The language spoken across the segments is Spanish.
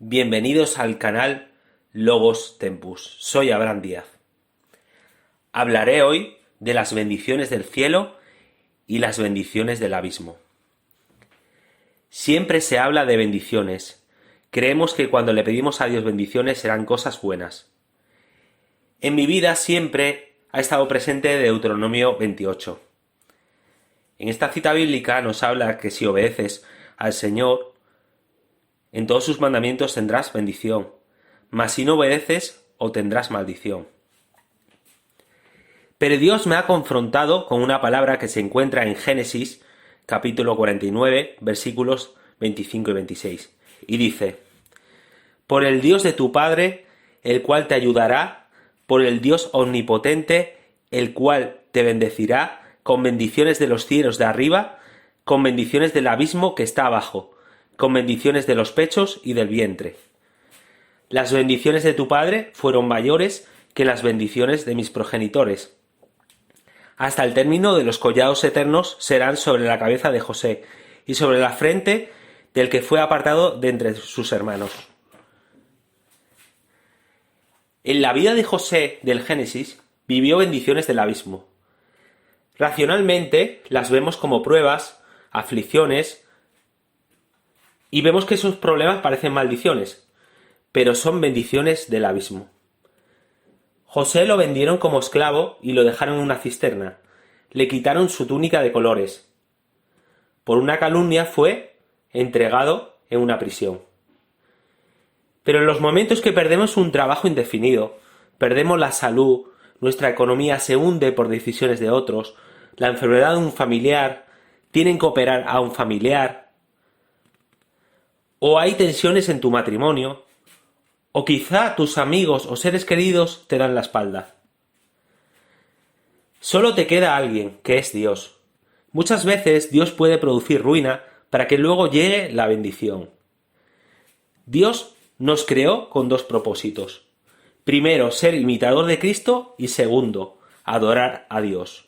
Bienvenidos al canal Logos Tempus. Soy Abraham Díaz. Hablaré hoy de las bendiciones del cielo y las bendiciones del abismo. Siempre se habla de bendiciones. Creemos que cuando le pedimos a Dios bendiciones serán cosas buenas. En mi vida siempre ha estado presente Deuteronomio 28. En esta cita bíblica nos habla que si obedeces al Señor, en todos sus mandamientos tendrás bendición, mas si no obedeces, obtendrás maldición. Pero Dios me ha confrontado con una palabra que se encuentra en Génesis, capítulo 49, versículos 25 y 26, y dice: Por el Dios de tu Padre, el cual te ayudará, por el Dios omnipotente, el cual te bendecirá, con bendiciones de los cielos de arriba, con bendiciones del abismo que está abajo, con bendiciones de los pechos y del vientre. Las bendiciones de tu padre fueron mayores que las bendiciones de mis progenitores. Hasta el término de los collados eternos serán sobre la cabeza de José y sobre la frente del que fue apartado de entre sus hermanos. En la vida de José del Génesis vivió bendiciones del abismo. Racionalmente las vemos como pruebas, aflicciones, y vemos que esos problemas parecen maldiciones, pero son bendiciones del abismo. José lo vendieron como esclavo y lo dejaron en una cisterna. Le quitaron su túnica de colores. Por una calumnia fue entregado en una prisión. Pero en los momentos que perdemos un trabajo indefinido, perdemos la salud, nuestra economía se hunde por decisiones de otros, la enfermedad de un familiar, tienen que operar a un familiar, o hay tensiones en tu matrimonio, o quizá tus amigos o seres queridos te dan la espalda. Solo te queda alguien, que es Dios. Muchas veces Dios puede producir ruina para que luego llegue la bendición. Dios nos creó con dos propósitos. Primero, ser imitador de Cristo, y segundo, adorar a Dios.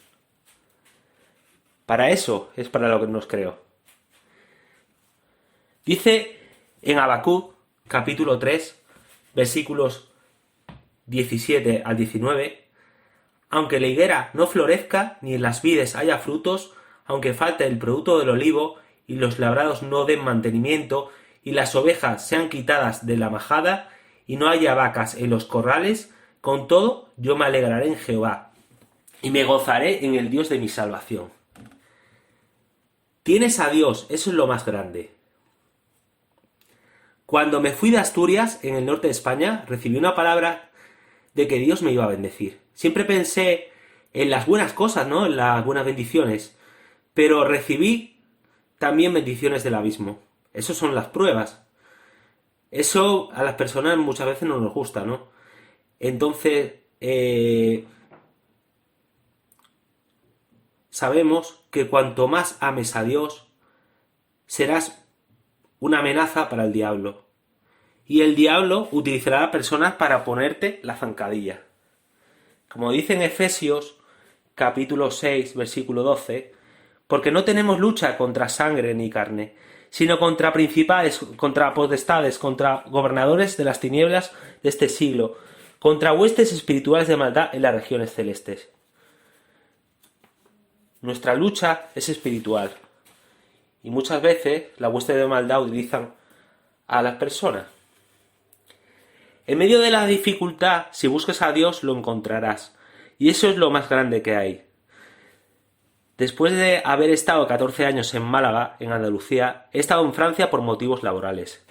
Para eso es para lo que nos creó. Dice en Habacuc, capítulo 3, versículos 17 al 19, aunque la higuera no florezca, ni en las vides haya frutos, aunque falte el producto del olivo, y los labrados no den mantenimiento, y las ovejas sean quitadas de la majada, y no haya vacas en los corrales, con todo yo me alegraré en Jehová, y me gozaré en el Dios de mi salvación. Tienes a Dios, eso es lo más grande. Cuando me fui de Asturias, en el norte de España, recibí una palabra de que Dios me iba a bendecir. Siempre pensé en las buenas cosas, ¿no? En las buenas bendiciones. Pero recibí también bendiciones del abismo. Eso son las pruebas. Eso a las personas muchas veces no nos gusta, ¿no? Entonces, sabemos que cuanto más ames a Dios, serás una amenaza para el diablo. Y el diablo utilizará a personas para ponerte la zancadilla. Como dice en Efesios, capítulo 6, versículo 12, porque no tenemos lucha contra sangre ni carne, sino contra principales, contra potestades, contra gobernadores de las tinieblas de este siglo, contra huestes espirituales de maldad en las regiones celestes. Nuestra lucha es espiritual. Y muchas veces la hueste de maldad utilizan a las personas. En medio de la dificultad, si buscas a Dios, lo encontrarás. Y eso es lo más grande que hay. Después de haber estado 14 años en Málaga, en Andalucía, he estado en Francia por motivos laborales.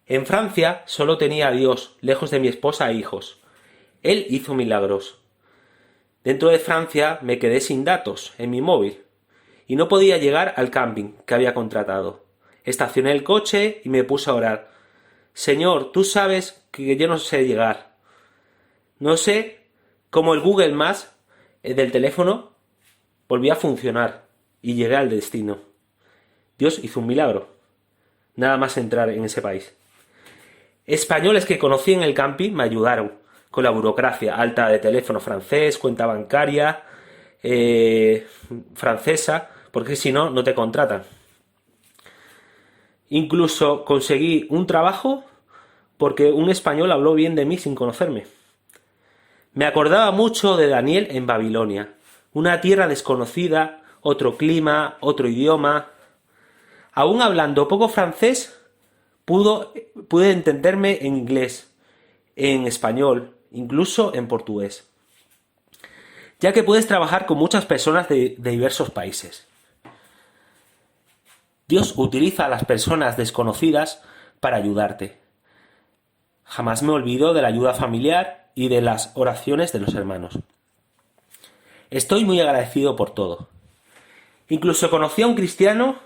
En Francia solo tenía a Dios, lejos de mi esposa e hijos. Él hizo milagros. Dentro de Francia me quedé sin datos en mi móvil y no podía llegar al camping que había contratado. Estacioné el coche y me puse a orar. Señor, tú sabes que yo no sé llegar. No sé cómo el Google Maps del teléfono volvió a funcionar y llegué al destino. Dios hizo un milagro. Nada más entrar en ese país. Españoles que conocí en el camping me ayudaron con la burocracia alta de teléfono francés, cuenta bancaria francesa, porque si no, no te contratan. Incluso conseguí un trabajo porque un español habló bien de mí sin conocerme. Me acordaba mucho de Daniel en Babilonia, una tierra desconocida, otro clima, otro idioma. Aún hablando poco francés, pude entenderme en inglés, en español, incluso en portugués, ya que puedes trabajar con muchas personas de diversos países. Dios utiliza a las personas desconocidas para ayudarte. Jamás me olvido de la ayuda familiar y de las oraciones de los hermanos. Estoy muy agradecido por todo. Incluso conocí a un cristiano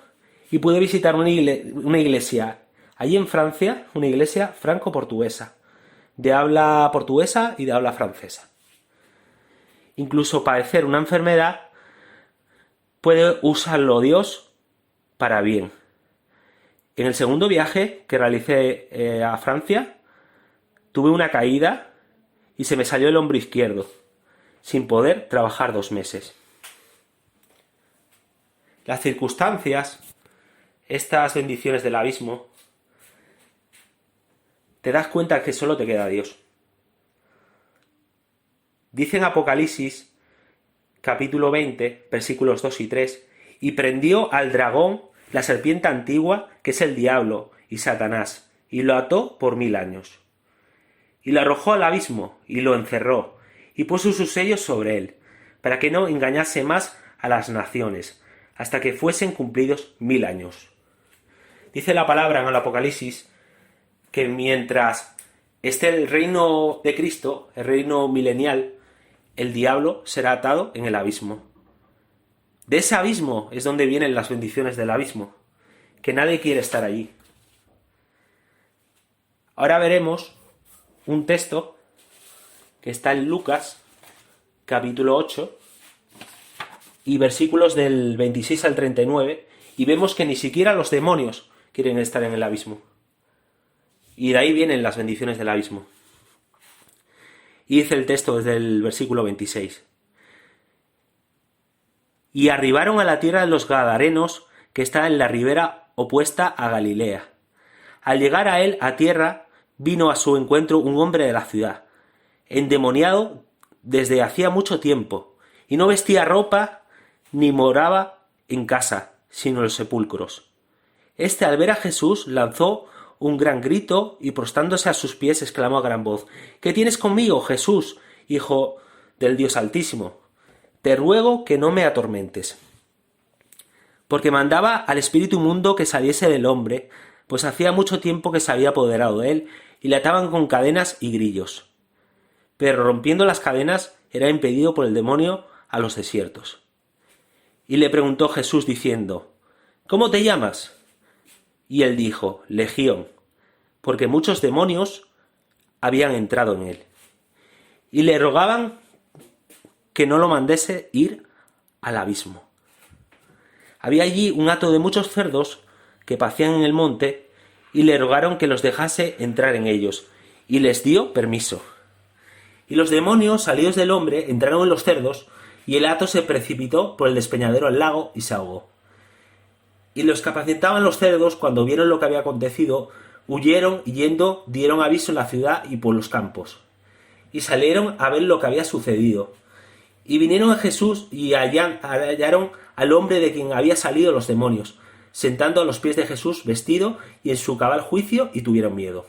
y pude visitar una iglesia allí en Francia, una iglesia franco-portuguesa, de habla portuguesa y de habla francesa. Incluso padecer una enfermedad puede usarlo Dios para bien. En el segundo viaje que realicé a Francia, tuve una caída y se me salió el hombro izquierdo, sin poder trabajar 2 meses. Las circunstancias, estas bendiciones del abismo, te das cuenta que solo te queda Dios. Dice en Apocalipsis, capítulo 20, versículos 2 y 3, y prendió al dragón, la serpiente antigua, que es el diablo y Satanás, y lo ató por 1000 años. Y lo arrojó al abismo, y lo encerró, y puso sus sellos sobre él, para que no engañase más a las naciones, hasta que fuesen cumplidos 1000 años. Dice la palabra en el Apocalipsis que mientras esté el reino de Cristo, el reino milenial, el diablo será atado en el abismo. De ese abismo es donde vienen las bendiciones del abismo, que nadie quiere estar allí. Ahora veremos un texto que está en Lucas, capítulo 8, y versículos del 26 al 39, y vemos que ni siquiera los demonios quieren estar en el abismo. Y de ahí vienen las bendiciones del abismo. Y dice el texto desde el versículo 26. Y arribaron a la tierra de los Gadarenos, que está en la ribera opuesta a Galilea. Al llegar a él a tierra, vino a su encuentro un hombre de la ciudad, endemoniado desde hacía mucho tiempo, y no vestía ropa ni moraba en casa, sino en los sepulcros. Este, al ver a Jesús, lanzó un gran grito y prostrándose a sus pies exclamó a gran voz: ¿Qué tienes conmigo, Jesús, Hijo del Dios Altísimo? Te ruego que no me atormentes. Porque mandaba al espíritu inmundo que saliese del hombre, pues hacía mucho tiempo que se había apoderado de él, y le ataban con cadenas y grillos. Pero rompiendo las cadenas era impedido por el demonio a los desiertos. Y le preguntó Jesús diciendo: ¿Cómo te llamas? Y él dijo: Legión, porque muchos demonios habían entrado en él. Y le rogaban que no lo mandase ir al abismo. Había allí un hato de muchos cerdos que pacían en el monte, y le rogaron que los dejase entrar en ellos, y les dio permiso. Y los demonios, salidos del hombre, entraron en los cerdos, y el hato se precipitó por el despeñadero al lago y se ahogó. Y los que apacentaban los cerdos, cuando vieron lo que había acontecido, huyeron y yendo dieron aviso en la ciudad y por los campos. Y salieron a ver lo que había sucedido. Y vinieron a Jesús y hallaron al hombre de quien había salido los demonios, sentando a los pies de Jesús vestido y en su cabal juicio, y tuvieron miedo.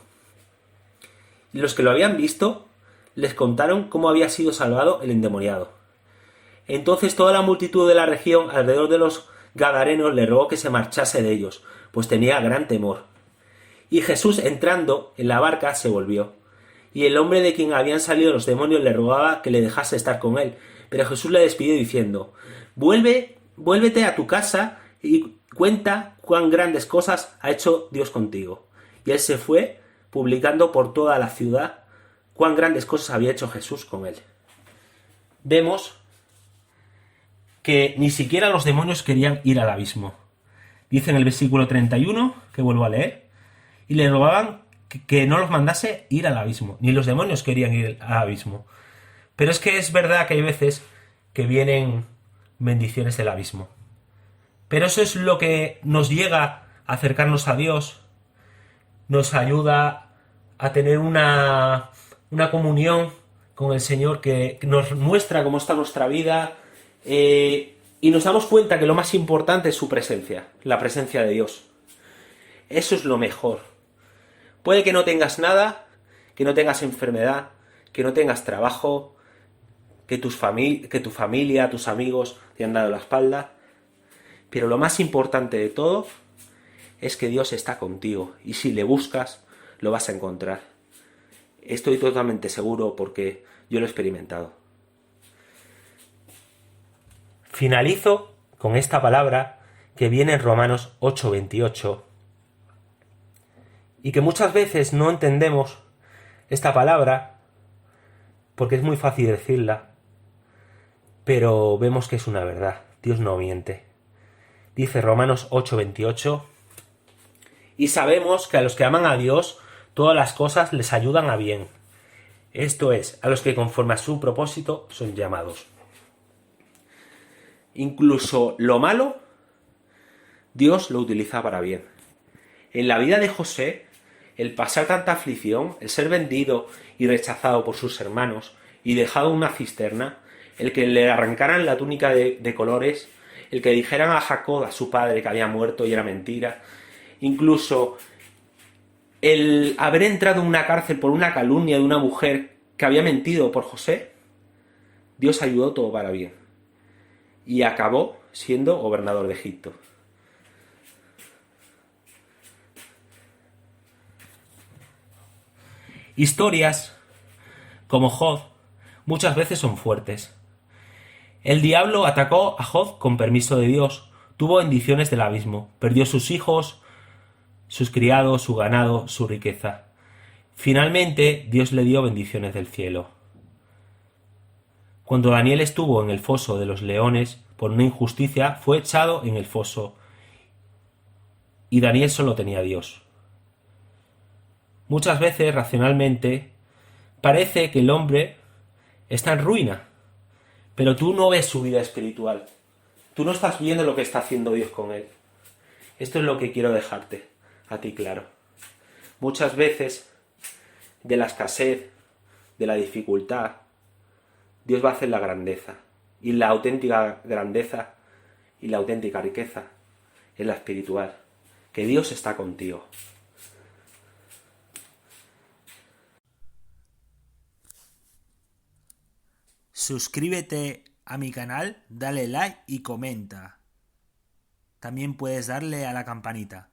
Y los que lo habían visto les contaron cómo había sido salvado el endemoniado. Entonces toda la multitud de la región alrededor de los Gadarenos le rogó que se marchase de ellos, pues tenía gran temor. Y Jesús, entrando en la barca, se volvió. Y el hombre de quien habían salido los demonios le rogaba que le dejase estar con él. Pero Jesús le despidió diciendo: Vuélvete a tu casa y cuenta cuán grandes cosas ha hecho Dios contigo. Y él se fue, publicando por toda la ciudad cuán grandes cosas había hecho Jesús con él. Vemos que ni siquiera los demonios querían ir al abismo. Dice en el versículo 31, que vuelvo a leer, y le rogaban que no los mandase ir al abismo. Ni los demonios querían ir al abismo. Pero es que es verdad que hay veces que vienen bendiciones del abismo. Pero eso es lo que nos llega a acercarnos a Dios, nos ayuda a tener una comunión con el Señor que nos muestra cómo está nuestra vida, y nos damos cuenta que lo más importante es su presencia, la presencia de Dios. Eso es lo mejor. Puede que no tengas nada, que no tengas enfermedad, que no tengas trabajo, que tu familia, tus amigos te han dado la espalda, pero lo más importante de todo es que Dios está contigo, y si le buscas, lo vas a encontrar. Estoy totalmente seguro porque yo lo he experimentado. Finalizo con esta palabra que viene en Romanos 8:28, y que muchas veces no entendemos esta palabra porque es muy fácil decirla, pero vemos que es una verdad. Dios no miente. Dice Romanos 8:28: y sabemos que a los que aman a Dios, todas las cosas les ayudan a bien. Esto es, a los que conforme a su propósito son llamados. Incluso lo malo, Dios lo utiliza para bien. En la vida de José, el pasar tanta aflicción, el ser vendido y rechazado por sus hermanos y dejado en una cisterna, el que le arrancaran la túnica de colores, el que dijeran a Jacob, a su padre, que había muerto y era mentira, incluso el haber entrado en una cárcel por una calumnia de una mujer que había mentido por José, Dios ayudó todo para bien. Y acabó siendo gobernador de Egipto. Historias como Job muchas veces son fuertes. El diablo atacó a Job con permiso de Dios, tuvo bendiciones del abismo, perdió sus hijos, sus criados, su ganado, su riqueza. Finalmente, Dios le dio bendiciones del cielo. Cuando Daniel estuvo en el foso de los leones por una injusticia, fue echado en el foso, y Daniel solo tenía a Dios. Muchas veces, racionalmente, parece que el hombre está en ruina, pero tú no ves su vida espiritual. Tú no estás viendo lo que está haciendo Dios con él. Esto es lo que quiero dejarte a ti claro. Muchas veces, de la escasez, de la dificultad, Dios va a hacer la grandeza. Y la auténtica grandeza y la auténtica riqueza es la espiritual. Que Dios está contigo. Suscríbete a mi canal, dale like y comenta. También puedes darle a la campanita.